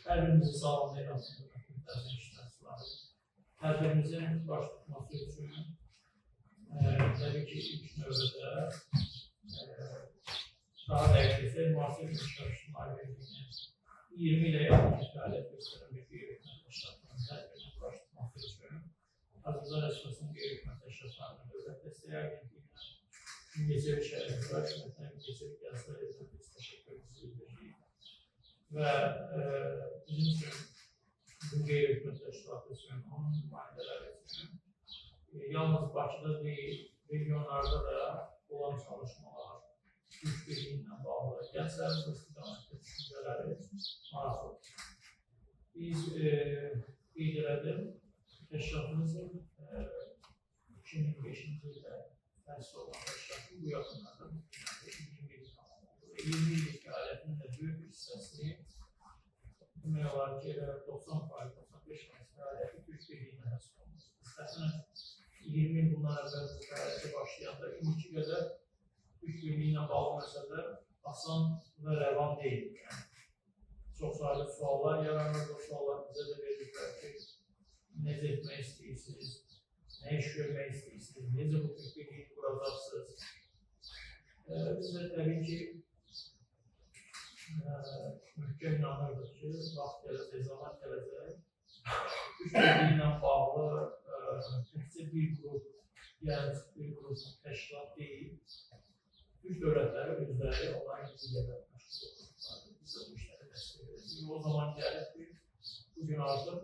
Hər birimizi salamlayıram. Hər birimizin baş tutması üçün təbii ki, ilk növbədə daha dəqiq desək, müasir inkişaf ictimai verginin 20 ilə yaxın fəaliyyət göstərən bir qeyri-hökumət təşkilatının hər birinin baş tutması üçün Azərbaycan Respublikasının qeyri-hökumət təşkilatlarının Dövlət Dəstək Agentliyinə, Mingəçevir Şəhər İcra Hökumətinə, Mingəçevir Gənclər Edilməsi təşəkkürümüzü bildiririk. Və bizim üçün bu qeyri-hökumət təşkilatı üçün, onun nümayəndələri üçün yalnız Bakıda deyil, regionlarda da olan çalışmalar, güc birliyi ilə bağlı gənclərin bu istiqamətdə düşüncələri maraqlıdır. Biz qeyd elədim, təşkilatımızın 2005-ci ildə təsis olan təşkilatı bu yaxınlarda 20 illik fəaliyyətinin də böyük bir hissəsini demək olar ki, 90-95% fəaliyyəti güc birliyinə həsb olunur. İstəsənə 20 il bundan əvvəl bu fəaliyyətə başlayanda indiki qədər güc birliyi ilə bağlı məsələlər asan və rəvan deyil. Çox sayılı suallar yaranır, bu suallar bizə də verirlər ki, necə etmək istəyirsiniz, nə iş görmək istəyirsiniz, necə bu güc birliyi quracaqsınız. Biz də təbii ki, mühkəm inanırdıq ki, vaxt gələcək, zaman gələcək. Güc birliyi ilə bağlı təkcə bir qrup, yəni bir qrup təşkilat deyil, güc dövlətləri özləri olan liderlər məşğul olurlar. Biz də bu işləri dəstək edirik. O zaman gəlir ki, bugün artıq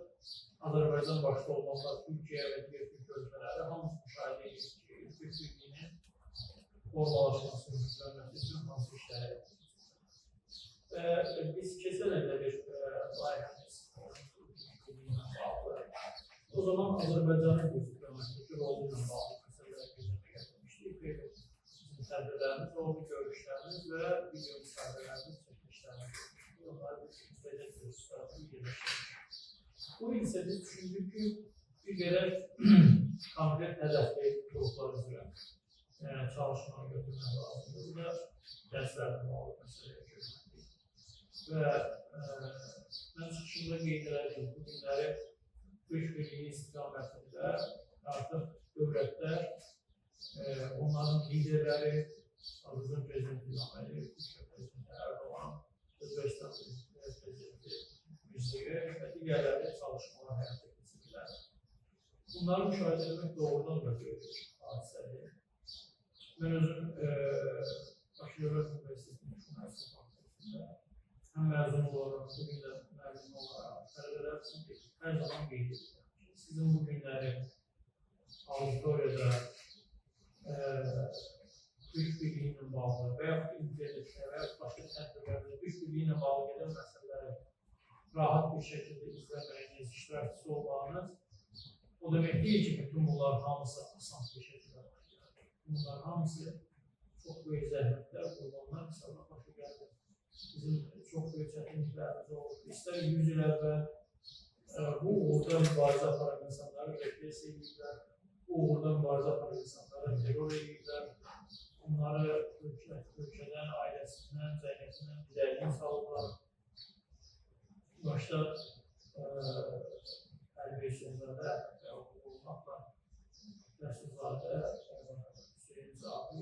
Azərbaycan başda olmaqla Türkiyə və digər Türk ölkələri hamısı müşahidə edir ki, güc birliyinin formalaşması, güclənməsi üçün hansı işləri yapılır. Biz keçən ildə bir layihəmiz bağlı. O zaman Azərbaycanın güclənməsi rolu ilə bağlı məsələlər gündəmə gətirmişdik. Bizim tədbirlərimiz, oldu görüşlərimiz və video müsahibələrimiz, çəkilişlərimiz olmuşdur. Onları biz müstəqil görüşlərimizi yerləşdirdik. Bu isə biz düşündük ki, bir qədər konkret hədəfli qruplar üzrə çalışmaları götürmək lazımdır. Bu da gənclərlə bağlı məsələyə görməkdir. Və mən çıxışımda qeyd elədim, bu günləri güc birliyi istiqamətində artıq dövlətlər, onların liderləri, Azərbaycan Prezidenti İlham Əliyev, Türkiyə Prezidenti Erdoğan, Özbəkistan Prezidenti Müzəyev və digərləri çalışmalar həyata keçirirlər. Bunları müşahidə etmək doğrudan da böyük hadisədir. Mən özüm Bakı Dövlət Universitetinin Üniversitesi Fakültəsində həm məzun olaraq, bugün də məzun olaraq tələbələr üçün hər zaman qeyd edirəm ki, sizin bu günləri auditoriyada güc birliyi ilə bağlı və yaxud internetdə və yaxud başqa tədbirlərdə güc birliyi ilə bağlı gedən məsələləri rahat bir şəkildə izləməyiniz, iştirakçısı olmağınız o demək deyil ki, bütün bunlar hamısı asan bir şəkildə başlayır. Bunlar hamısı çox böyük zəhmətlər, qurbanlar hesabına başa gəldi. Bizim çox böyük çətinliklərimiz oldu. İstər 100 il əvvəl bu uğurda mübarizə aparan insanları represiya edirlər, bu uğurda mübarizə aparan insanları terror edirlər, onları ölkədən, ailəsindən, cəmiyyətindən didərgin salırlar. Başda Əlbəy Sözlərdə olmaqla Rəsulzadə, Hüseyin Zafi,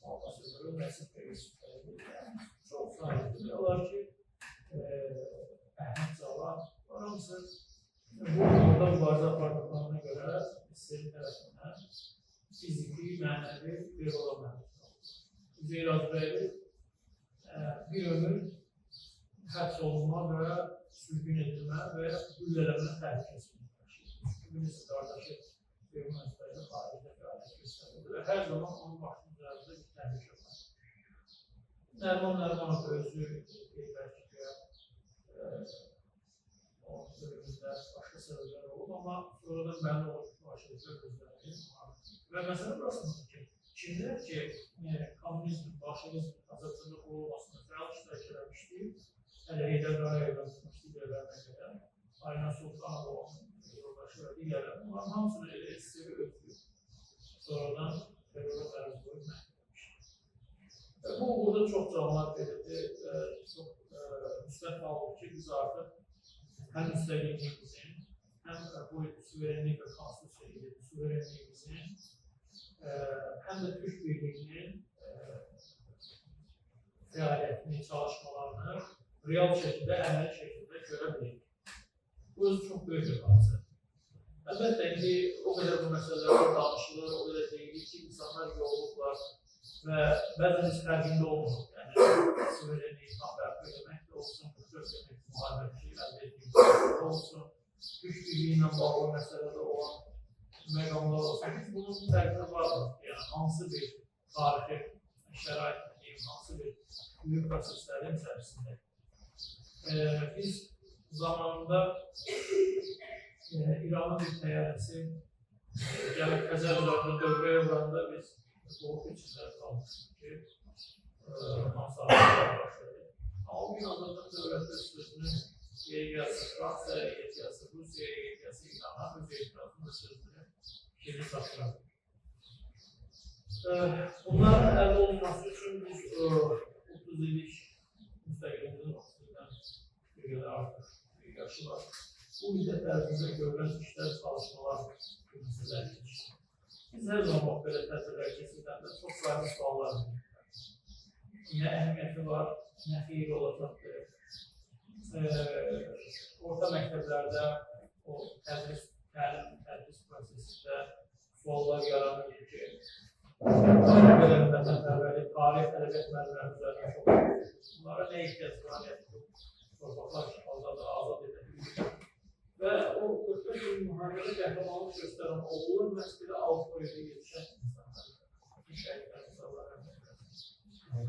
Malqa Sözləri, Nəsib Bey'in çox sayıdır. Olar ki, Əhməd Cavan, hamısı bu uğurda mübarizə apardıqlarına görə istədiyi tərəfindən fiziki, mənəvi bir ola mənəvi. Üzeyir Azrəyev bir ömür həbs olunma və sürgün edilmə və güllələmə təhlükəsini təşkil edir. Birisi qardaşı Ermənistan'da xaricdə fəaliyyət göstərir və hər zaman onun başının üzərində bir təhlükə var. Nərman Nərmanov özü deyirlər ki, onun bölümündə başqa səbəblər olub, amma sonradan bəlli olur ki, başlıqlar özləri və məsələ burasındadır ki, kimlər ki, kommunizm, başlıqizm, Azərbaycanda qurulmasında fəal iştirak eləmişdir, hələ Heydər Qarayevdən tutmuşdu digərlərinə qədər, Ayna Sultanoğlu'nun yoldaşı və digərləri, onların hamısını elə istəyi özgür. Sonradan terrora tərz qoyub məhkum etmişdir. Bu, burada çox canlar verildi və çox müstəh qalıb ki, biz artıq hem müstəqilliyimizin, hem bu suverenlik ve konstitusiyonel suverenliğimizin, hem de Türk Birliği'nin fəaliyyətini, çalışmalarını real şəkildə, əməli şəkildə görə bilir. Bu özü çox böyük bir hadisə. Əlbəttə, indi o qədər bu məsələlərdə danışılır, o qədər deyilir ki, insanlar yorulublar və bəzən biz fərqində olmuyor. Yəni, suverenliyi tam bərpa eləmək də olsun, 44 demək müharibəçi əldə etdiyimiz olsun, Türk Birliği ilə bağlı məsələdə olan məqamlar olsun. Biz bunun fərqində vardır. Yəni, hansı bir tarixi şərait edeyim, hansı bir büyük proseslərin içərisində. Biz zamanında İranın bir təyyarəsi gəlib Xəzər üzərində dövrəyə vuranda biz soğuk içində qalmışıq ki, masarlıqlar başladı. Ama o gün Azərbaycan dövləti sözünü yeryası, Fransaya yeryası, Rusiyaya yeryası, İran'a öz etirazının sözünü geri saxladı. Bunların əldə olması üçün biz 30 illik müstəqilliğimizin 30'dan bir qədər artıq bir yaşı var. Bu müddət ərzində görülən işlər, çalışmalar məsələdir. Biz hər zaman belə tədbirlər keçirdəndə çox sayılı suallar verir. Nə əhəmiyyəti var, nə xeyir olacaqdır. Orta məktəblərdə o təlim, tədris prosesində suallar yaranır ki, tarih, ədəbiyyat müəllimləri üzərində çox bunlara nə ehtiyac var, torpaqlar işğalda da azad edebilir. Və o 45 il müharibədə qəhrəmanlıq göstərən oğullar məhz belə alt boyda yetişən insanlar. Şəhidlər,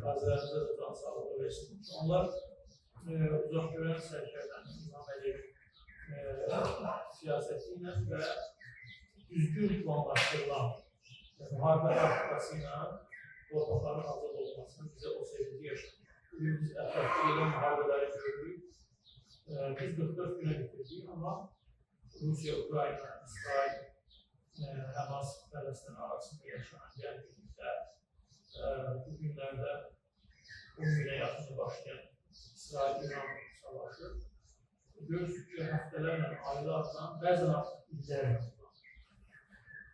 qazilərimizə də can sağlığı versin. Onlar uzaq görən sərkərdən İmam Əliyev siyasəti ilə və düzgün planlaşdırılan müharibə taktikası ilə torpaqların azad olmasını bizə o sevinci yaşatır. Bugün biz ətrafda gedən müharibələri görürük. Biz 44 günə bitirdik, amma Rusiya, Ukrayna, İsrail, Hamas, Fələstin arasında yaşanan gərginliklər, bu günlərdə 10 günə yaxını başlayan İsrail-İran savaşı, görürsük ki, həftələrlə, aylarla, bəzən artıq illərlə.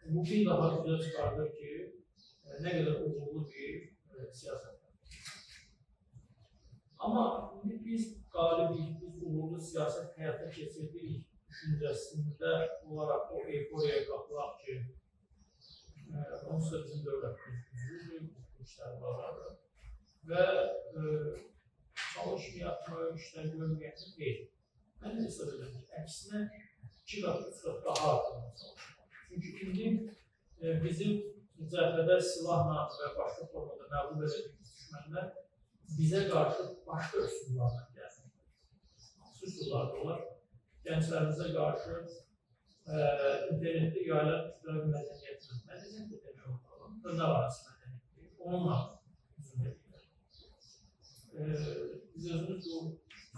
Bu bir daha üzə çıxardır ki, nə qədər uğurlu bir siyasət. Amma biz qalibik, biz uğurlu siyasət həyata keçirdik düşüncəsində olaraq o euforiyaya qapılaq ki, onsuz da bizim dövlətimiz güclüdür, bu işlər bacarır və çalışmayaq, işlər görməyək deyil. Mən hesab edirəm ki, əksinə 2 qat, 3 qat daha artırmaq çalışmaq. Çünki indi bizim cəbhədə silahla və başqa formada məğlub edildiğimiz düşmənlər bizə qarşı başqa üsullarla gəlir. Hansı üsullar olar? Gənclərimizə qarşı internetdə yayılan kütləvi mədəniyyətini, mədəniyyət də demək olalım, dırnaq arası mədəniyyəti, onunla üzüm edirlər. Biz özümüz bu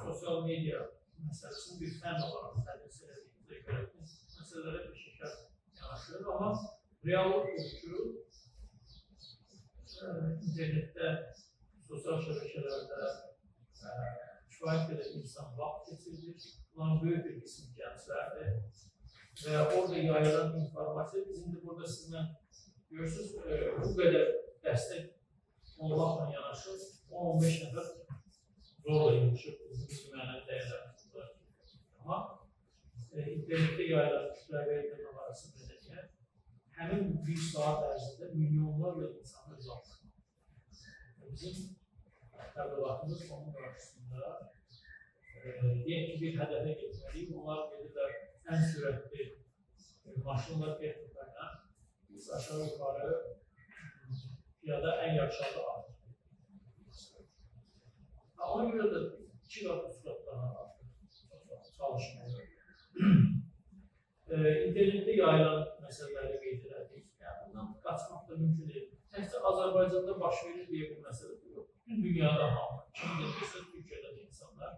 sosial media məsələsini bir fən olaraq tədris edildiyimizə görə biz məsələlərə bir şəkər yanaşırıq, amma reallıq bu ki, internetdə, sosial şəbəkələrdə kifayət qədər insan vaxt keçirilir. Bunların böyük bir qismi gənclərdir və orada yayılan informasiya, biz indi burada sizinlə görürsünüz, bu qədər dəstək olmaqla yanaşır, 10-15 nəfər zorla yığışıb bizim üçün mənəvi dəyərlərimiz var. Amma internetdə yayılan kütləvi internet arası mədəniyyət həmin bir saat ərzində milyonlarla insanlar uzaqdır. Bizim təbliğatımız onun qarşısında deyək ki, bir hədəfə getməliyik. Onlar gedirlər ən sürətli maşınlar texnikayla biz aşağı yuxarı piyada ən yaşalı artıq. Ona görə də 2 qat, 3 qat daha artıq çalışmalıyıq. İnternetdə yayılan məsələləri qeyd elədik. Bundan qaçmaq da mümkün deyil. Təkcə Azərbaycanda baş verir deyə bir məsələ yox. Bütün dünyada hamı, kim dedirsə, Türkiyədə də insanlar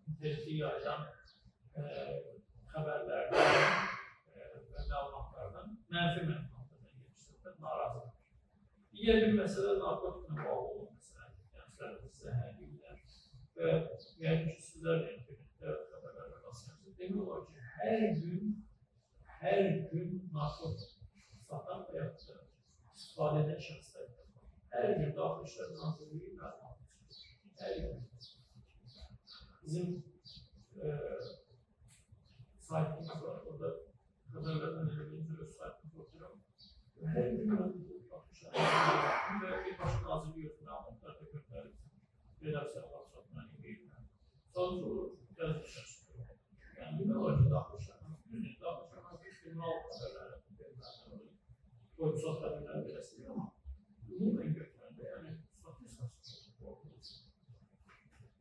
internetdə yayılan xəbərlərdən və məlumatlardan mənfi məlumatlardan yetişdirmək narazıdır. Digər bir məsələ narkotiklə bağlı olan məsələdir. Gənclərimiz zəhərləyirlər ve yani ki sizler de internette haberlerle rastlarsınız. Demek olar ki her gün narkotik satan ve istifade eden şahıslar her gün Daxili İşlər Nazirliyi məlumat verir. Her gün. Bizim saytımız var. Orada kadarlardan öğrenci öz saytımız oturuyorum. Her gün Daxili İşlər Nazirliyi ve bir başka nazirliği yönetimi anlatlar da gönderir. Redaksiyalar satına e-mail'den. Sonuç olur. Yazmışlar. Yani ne olur ki Daxili İşlər Nazirliyi kriminal haberler koyumsal haberler belirsiyor ama bunun göklerinde yani statistik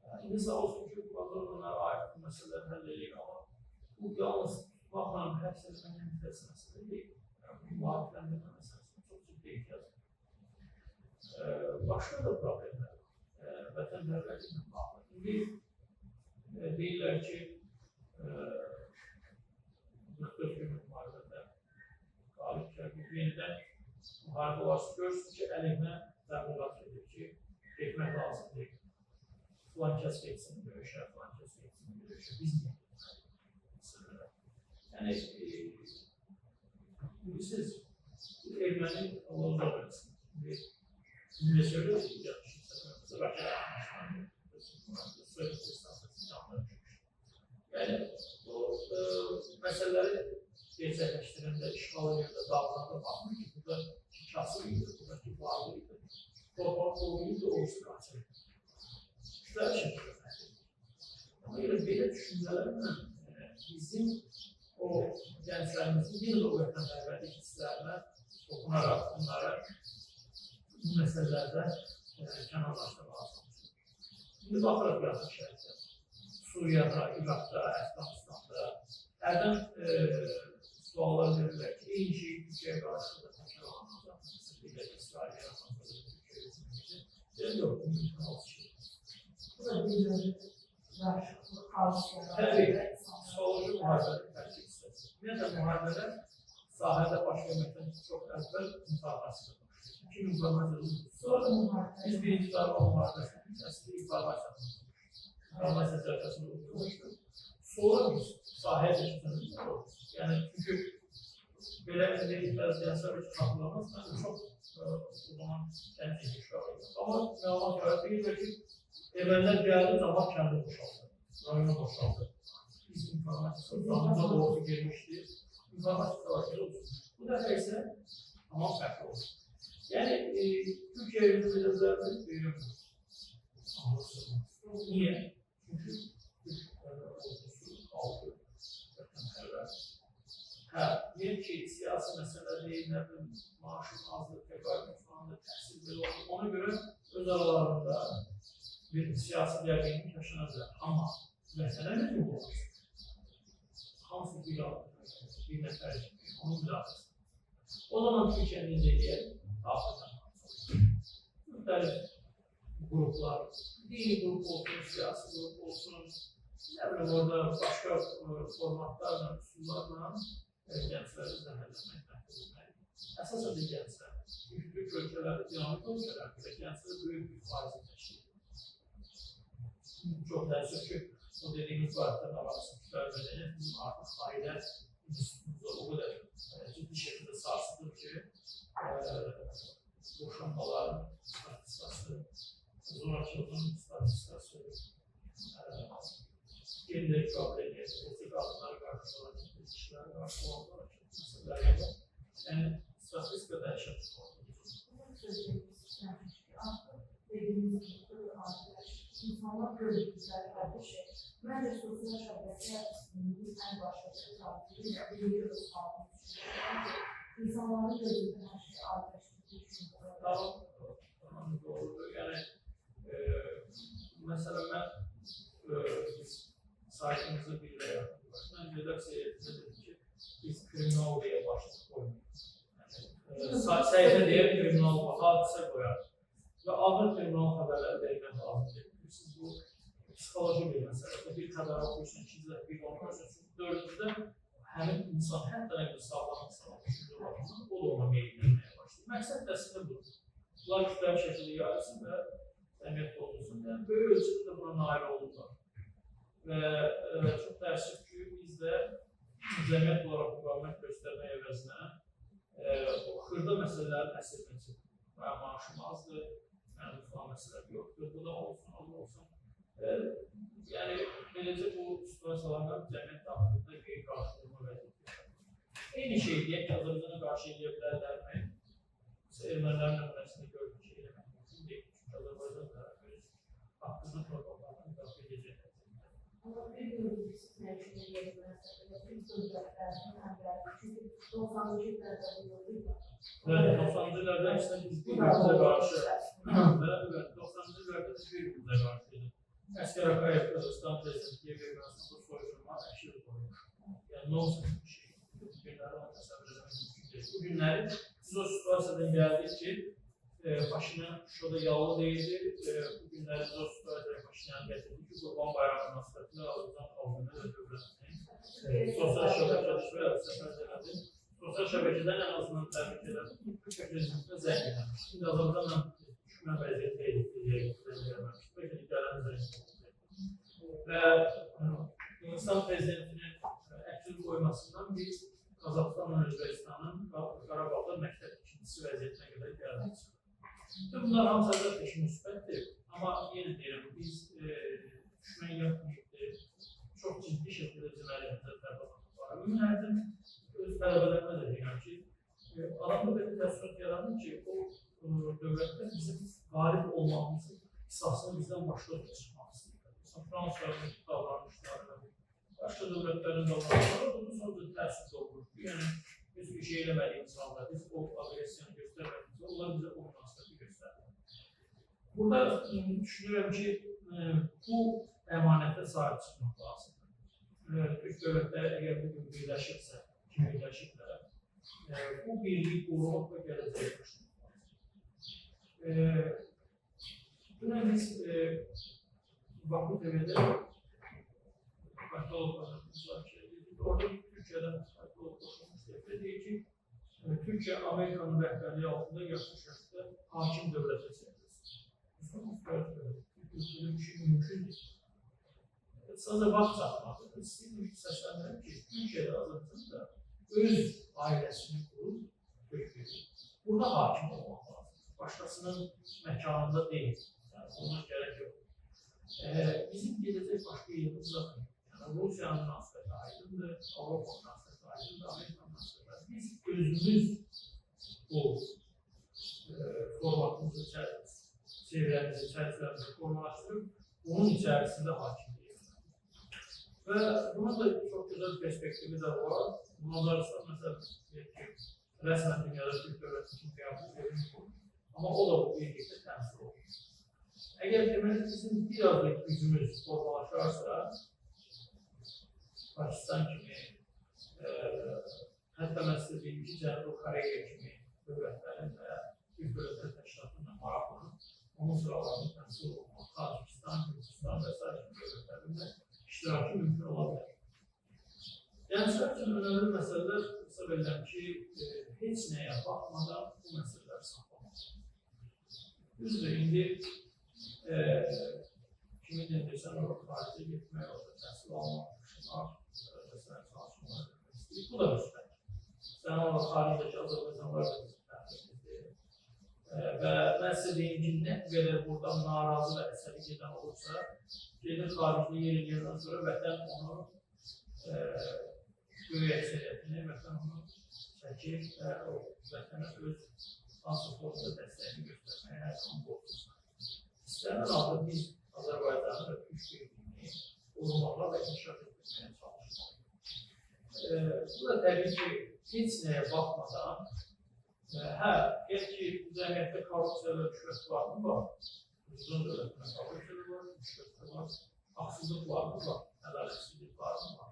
yani sağ olsun ki bu adamlara ait meseleler hallediyor ama bu yalnız bakmanın her seferinin bir mesele değil. Yani bu muhabbetlendirme meselesi çok ciddi ihtiyaç. Başka da problemler var. Vatandaşlarla bağlı. Şimdi değiller ki 44 günlük muharebede galip geldik. Yeniden muharebe varsa görsün ki eline təbliğat edir ki, getmək lazım deyil. Filan kəs geçsin döyüşə, filan kəs geçsin döyüşə. Biz niyə getməliyiz? Yəni, bilirsiniz, bu erməni Allah'a versin. Şimdi söylüyor ki, yaxşı yani bu meseleleri gerçekleştirende, işgal yerinde, dağlarda bakmıyor ki, burada kasıydı, buradaki varlıydı. Torpak doluydu, olsun kaçırdı. Güzel şekilde. Ama yine böyle düşüncelerle bizim o gençlerimizin yine de o yeteneklerle, hislerle okunarak, bunlara bu meselelerde kenarlaştırma lazım. Şimdi bakarak yazın şehirde. Suriye'de, Irak'ta, Afganistan'da nereden suallar verirler ki en şey Türkiye'ye karşı da tekrar anlamda bir de İsrail'e anlamda Türkiye'ye yok, bu mümkün olsun. Burada bir var, tabii, soğucu muharebeli tercih istedim. Ne de muharebeler sahada başlamaktan çok evvel mütabakası yapmıştır. 2000 sonra biz birinci darbe muharebesinin aslında ifadesi Ramazan sertifasını okumuştuk. Sonra biz sahaya geçtiğimiz yani çünkü böyle dedikler gençler için hatırlamaz. Ben çok o zaman kendi düşünüyorum. Ama Mevlam Karabi'yi ki evrenler geldiği zaman kendi boşaldı. Rayına boşaldı. Biz informatik savaşına doğru girmişti. İnformatik savaşları oldu. Bu da neyse ama farklı oldu. Yani Türkiye'ye yönetimlerden büyüyor. Niye? Çünkü ordusu aldı. Bir ki siyasi mesele değil, maaşın azlık, tebarın şu anda tehsilleri oldu. Ona göre öz aralarında bir siyasi gerginlik yaşanabilir. Ama mesele ne bu? Hamsi bir nefer, onun müdafası. O zaman Türkiye'nin inceliğe dağıtıdan müftelif gruplar, dini grup olsun, siyasi grup olsun, ne bileyim orada başka formatlarla, usullarla gençleri zəhərləmək, məhkumləmək. Əsasən de gençler. Çünki Türk ülkelerde, dinamik ülkelerde gençler büyük bir faizi təşkil edir. Çok təəssüf ki, o dediğimiz vaatlarına varsın, Türkler bizim artık aile institutumuzda o kadar ciddi şekilde sarsılır ki, boşanmaların statistikası, zorakılığın statistikası, gerileri problemi, estetik altınlara karşı olan ilişkiler var, onlara meseleler var. Yani statistika da yaşamış dediğimiz gibi insanlar böyle güzel kardeş. Bence sosyal şebeke en başta takip biliyoruz falan. İnsanların gözünde her şey arkadaşlık düşünüyorlar. Tamam, doğru. Yani mesela ben sayfamızı bir yere yaptık. Ben redaksiye dedim ki biz kriminal diye başlık koymuyoruz. Yani, sayfa diye kriminal hadise koyarız. Ve ağır kriminal haberler vermek lazım değil. Siz bu psikoloji bir mesele. Bir haber okuyorsun, ikincide bir okuyorsun. Çünkü dördüncüde həmin insan hətta nə bir sağlam insan düşündüğü bakımdan o da ona meyillenmeye başlıyor. Məqsəd əslində budur. Bunlar kütləvi şəkildə yayılsın və cəmiyyət olunsun. Yəni, böyük ölçüdə buna nail olurlar. Və çox təəssüf ki, biz də cəmiyyət olaraq müqavimət göstərmək əvəzinə xırda məsələlərin əsrinə çıxır. Mənim maaşım azdır, mənim falan məsələlər yoxdur, bu da olsun, o da olsun. Yəni, beləcə bu situasiyalarla cəmiyyət daxilində qeyri-qarşılığına vəziyyət. Eyni şey deyək ki, Azərbaycana qarşı eləyə bilərlərmi? Ermənilərin nümunəsində gördük ki, eləmək mümkün deyil. Çünki Azərbaycan da öz haqqını torpaqlarını müdafiə edəcəklər. Ama bir gün siz mevcut edilmezse, bir sözlerden haber, çünkü 90'lı yıllarda bu yolu var. Evet, 90'lı yıllarda işte biz birbirimize karşı, evet, 90'lı yıllarda biz birbirimize karşıydık. Əskər Akayev Qazaqstan prezidenti Ermənistan soyuşturma əşir qoymuş. Yəni, nonsens bir şey. Bu günləri onu təsəvvür etmək mümkün deyil. Bu günləri biz o situasiyadan gəldik ki, Paşinyan Şuşada yallı deyildi. Bu günləri biz o situasiyaya Paşinyan gətirdik ki, Qurban Bayramı münasibətilə Azərbaycan xalqını və dövlətini sosial şəbəkədə səfər elədi. Sosial şəbəkədən ən azından təbrik edən prezidentimə zəng eləmişdir. İndi Azərbaycanla düşmən vəziyyətə edilməmişdir. Bəlkə gələn zəng olacaq. Və Hindistan prezidentinin əksini qoymasından biz Qazaxıstanla Özbəkistanın Qarabağda məktəb ikincisi vəziyyətinə qədər gəldik. Bunlar hamısı əlbəttə ki, müsbətdir. Amma yenə deyirəm, biz düşmən yapmayıbdır. Çox ciddi şəkildə bizim əlimizdə tərəfəqat var. Ümumi hərdən öz tələbələrimə də deyirəm ki, adamda belə təəssürat yaradır ki, o dövlətlər bizim qalib olmağımızın qisasını bizdən başqa çıxmaq istəyirlər. Fransızların davranışları, başqa dövlətlərin davranışları, bunun sonra təəssüf olur. Yəni, biz bir şey eləməliyik insanlar, biz o agresiyanı göstərməliyik, onlar bizə o münasibəti göstərir. Burada düşünürəm ki, bu əmanətə sahib çıxmaq lazımdır. Türk dövlətləri əgər bu gün birləşirsə, ki birləşirlər, bu birliyi qorumaq və gələcəyə başlamaq lazımdır. Buna biz Bakı TV'de orada Türkiye'den koşulmuş deyir ki, Türkiye Amerika'nın rəhbərliyi altında yaklaşıkta hakim devlete çevrilsin. Türkiye'de bir şey mümkün değil. Sadece vaxt çatmalıdır. İstediğim səsləndirim ki, Türkiye'de Azərbaycanda öz ailesini kurub Türkiye'de. Burada hakim olmaq lazım. Başkasının məkanında değil. Yani ona gerek yok. Bizim gelecek başka yerimiz yok. Yani Rusya'nın münasebeti aydındır, Avrupa münasebeti aydındır, Amerika münasebeti aydındır. Biz özümüz bu formatımızı, çevremizi, çerçevemizi formalaştırıp onun içerisinde hakimliyiz. Ve bunun da çok güzel bir perspektifi de var. Bunlar ise mesela resmen dünyada Türk devleti için kıyafet bu. Ama o da bu birlikte temsil olur. Eğer deməli bizim biraz da gücümüz formalaşarsa, Pakistan kimi, hətta mən sizə deyim ki, Cənubi Koreya kimi dövlətlərin və Türk dövlətlər təşkilatının maraqlanıb, onun sıralarını təmsil olmaq, Tacikistan, Gürcistan və s. dövlətlərində iştirakı mümkün ola bilər. Gənclər üçün önəmli məsələlər hesab edirəm ki, heç nəyə baxmadan bu məsələləri saxlamaq. Düzdür, indi kimin dedirsən, orada xaricə getmək, orada təhsil almaq, yaşamaq, çalışmalar etmək istəyir. Bu da müsbət. Sən orada xaricdəki Azərbaycanlar da bizim təhlildir. Və mən sizə deyim ki, nə qədər buradan narazı və əsəri gedən olursa, gedir xaricdə yer eləyəndən sonra vətən onu böyük əksəriyyətini, vətən onu çəkir və o vətənə öz hansı formada dəstəyini göstərməyə hər zaman qorxursa. İstənilən halda biz Azərbaycanı və Türk birliyini qorumaqla və inkişaf etməyə çalışmalıyıq. Bu da təbii ki, heç nəyə baxmadan, ki, cəmiyyətdə korrupsiya və rüşvət var mı? Var. Uzun dövlətində korrupsiya var, rüşvət var, haqsızlıq var mı? Var. Ədalətsizlik var mı? Var.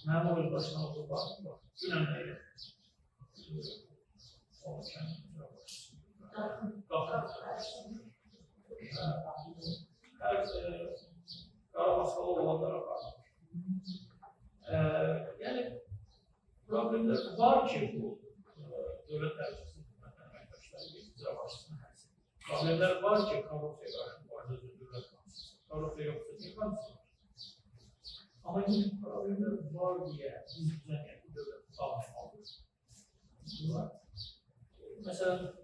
Mənim öz başlanıqlı var mı? Var. Günən nəyə? Onu kəndimizə başlayın. Hər qarabasalı olanlara baxır. Yəni, problemlər var ki, bu dövlət təhlükəsizlik əməkdaşları bizə başlasın. Problemlər var ki, korrupsiya qarşı mübarizə Karota yoksa ne kalsın? Ama yine problemler var diye biz düzenli devlet sağlamalıdır. Bunlar. Mesela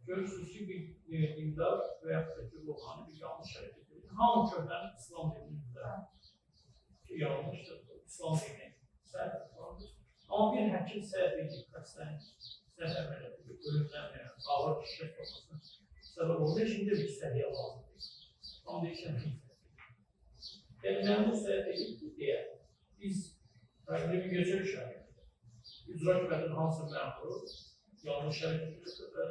görürsünüz ki bir dindar veya bir ruhani bir yanlış hareket ediyor. Hamı kökten İslam dininde yanlıştır. İslam dini səhv vardır. Ama bir həkim səhv edib qəsdən səhv əməliyyatı, ölümdən veya ağır şişək olmasına səbəb olur. Şimdi bir səhiyyə lazımdır. Ama deyirsən ki, yani məmur səhv edib deyə biz bir göçək şəhərində icra hükümətinin hansı məmuru yanlış hərəkət edir və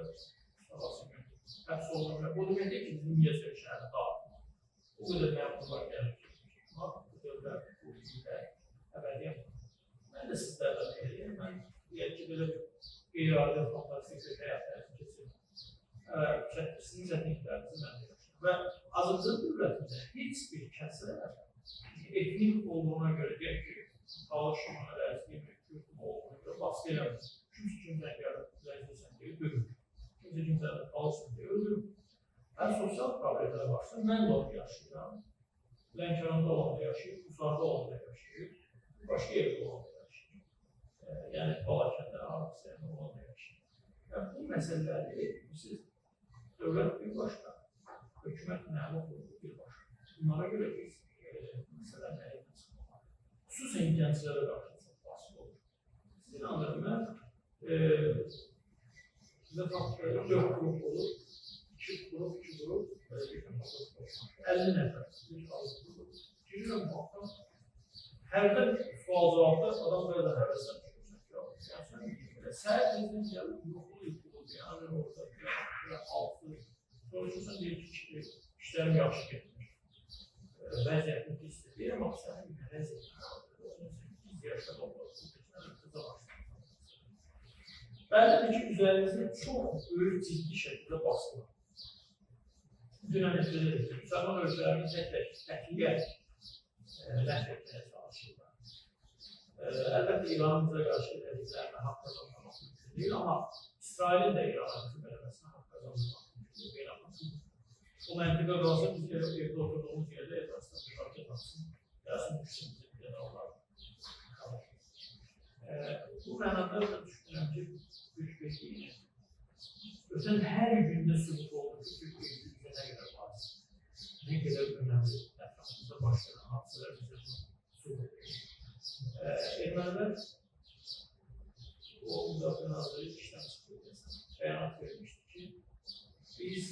həbs olunur. Bu demək deyil ki, bizim göçək şəhəri dağıtmaq. O qədər məmurlar gəlir ki, bu dövlət, bu bizdə əbədi yapmaq. Mən də sizlərdən deyirəm, mən deyək ki, belə qeyri-adi fantastik həyatlarını keçirim. Sizin çətinliklərinizi mən deyirəm. Və Azərbaycan dövlətində heç bir kəsə etnik olduğuna görə deyək ki, çalışma, əraziyyə, kürdüm olduğuna görə baskı eləmir. Kimsə kimdən gəlirsən deyir, dövür. Kimsə kimdən qalsın deyir, öldürür. Hər sosial problemlər varsa, mən də orada yaşayıram. Lənkəranda olanda yaşayır, Qusarda olanda yaşayır, başqa yerdə olanda yaşayır. Yəni, Balakəndə, Arabisiyəndə olanda yaşayır. Yəni, bu məsələləri siz dövlət bir başqa, hökumət məmur bir başqa. Bunlara görə biz məsələ nəyindən çıxmaq. Xüsusən gənclərə qarşı çox basit olur. Siz inandırın, mən bizə baxdı, 4 qrup olur, 2 qrup, 50 nəfər, bir qrup. Girirəm baxdan, hərdə sual-cavabda adam belə də həvəsdən düşürsən. Səhət bizdən gəlib, yoxulu yıxılır, yəni orada bir altı. Soruşursan, deyir ki, işlərim yaxşı getmir. Vəziyyətini pisdir. Deyirəm, axı sənin bir vəziyyətin. Biz yaşda olmalısın. Bəlidir ki, üzərinizdə çox böyük ciddi şəkildə basılır. Dünən etkilir ki, müsəlman ölkələrini tək-tək təkliyə ləf etməyə çalışırlar. Əlbəttə, İranın bizə qarşı edildiklərinə haqq qazanmaq mümkün deyil, amma İsrailin də İran'a hücum eləməsinə haqq qazanmaq mümkün deyil. O məntiqə qalsa, biz evdə oturduğumuz yerdə etrafında bir raket atsın, gəlsin düşsün bizim generallar. Bu mənada da düşünürəm ki, Türkiyə deyil. Ötən hər gündə sübut oldu ki, Türkiyə bizə nə qədər lazım, nə qədər önəmli ətrafımızda başlayan hadisələr bizə sübut edir. Ermənilər o müdafiə naziri işdən çıxdı, bəyanat vermişdi ki, biz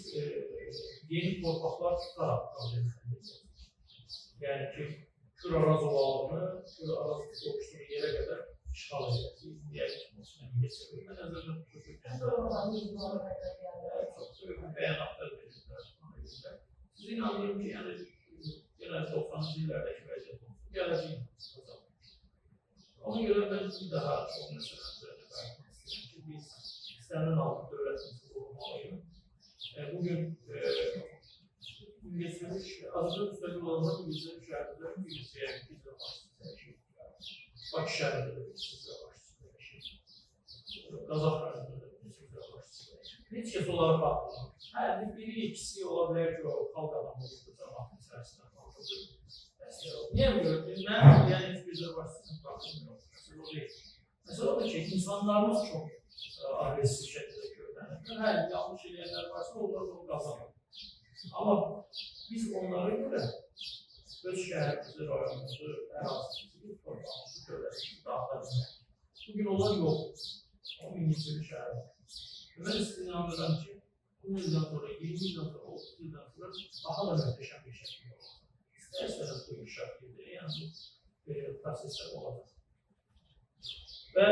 yeni torpaqlar tutaraq qabul etməliyik. Yəni ki, Kür Araz ovalığını, Kür Araz oluşduğu yerə qədər işğal edəcək, deyək ki, Osmanlı geçirir. Mən nəzərdə tutuyorum. Çox böyük bəyanatlar verirlər. Siz inanıyorum ki, yəni, genelde 90'lı illərdəki vəziyyət olsun, gələcək. Ona görə mən bir daha çox məsələlərdə qayıtmaq istəyirəm ki, biz istənilən altı dövlətimizi qorumalıyıq. Bugün geçirmiş, Azərbaycan müstəqil olanda bu geçirmiş şəhərlərin bir hissəyə bizlə başlayır. Bakı şəhərində də bizlə başlayır. Qazaq şəhərində də bizlə başlayır. Heç kəs onlara baxmır. Hər biri, ikisi ola bilər ki, o xalq adamı olurdu, cəmaatın içərisindən baxılır. Niyə görürük? Mən yəni heç bir başlasın baxım yox. Məsələ o deyil. Məsələ o da ki, insanlarımız çox agresif şəkildə görülənir. Hər yanlış eləyənlər varsa, onlar bunu qazanır. Amma biz onlara görə öz şəhərimizi, rayonumuzu, ərazimizi, torpağımızı, dövlətimizi dağıta bilmək. Bugün onlar yoxdur. 10 min yetişmiş şəhər var. Mən sizin inanıram ki, 10 ildən sonra, 20 ildən sonra, 30 ildən sonra daha da möhtəşəm bir şəkildə olur. İstərseniz bu inkişaf edir, yəni bu proseslər olacaq. Və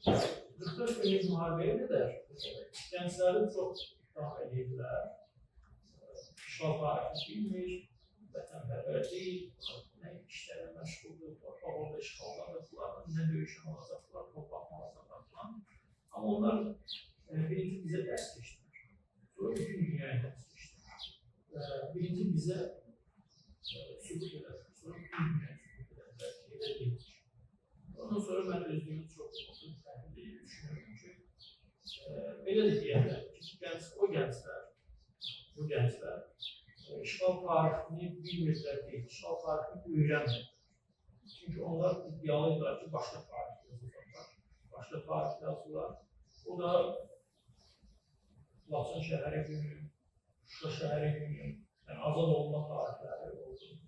44 günlük müharibəyə qədər gəncləri çox daha edirlər. İşğal tarixi bilmir, vətənpərvər deyil, nə işlərlə məşğuldur, torpaq orada işğaldadır, nə döyüşən olacaqlar, torpaq alacaqlar falan. Amma onlar birinci bizə dərs keçdilər, sonra bütün dünyaya dərs keçdilər. Birinci bizə sübut edər, sonra bütün dünyaya sübut edər, elə deyil. Ondan sonra mən özlüyümü çox düşünüyorum ki, belə də deyərlər ki, o gənclər, bu gənclər işğal tarixini bilmirlər deyil, işğal tarixini öyrənmirlər. Çünki onlar iddialıdırlar ki, başqa tarix yazırlar, başqa tarix yazırlar. O da Laçın şəhəri günü, Şuşa şəhəri günü, yəni azad olma tarixləri olsun.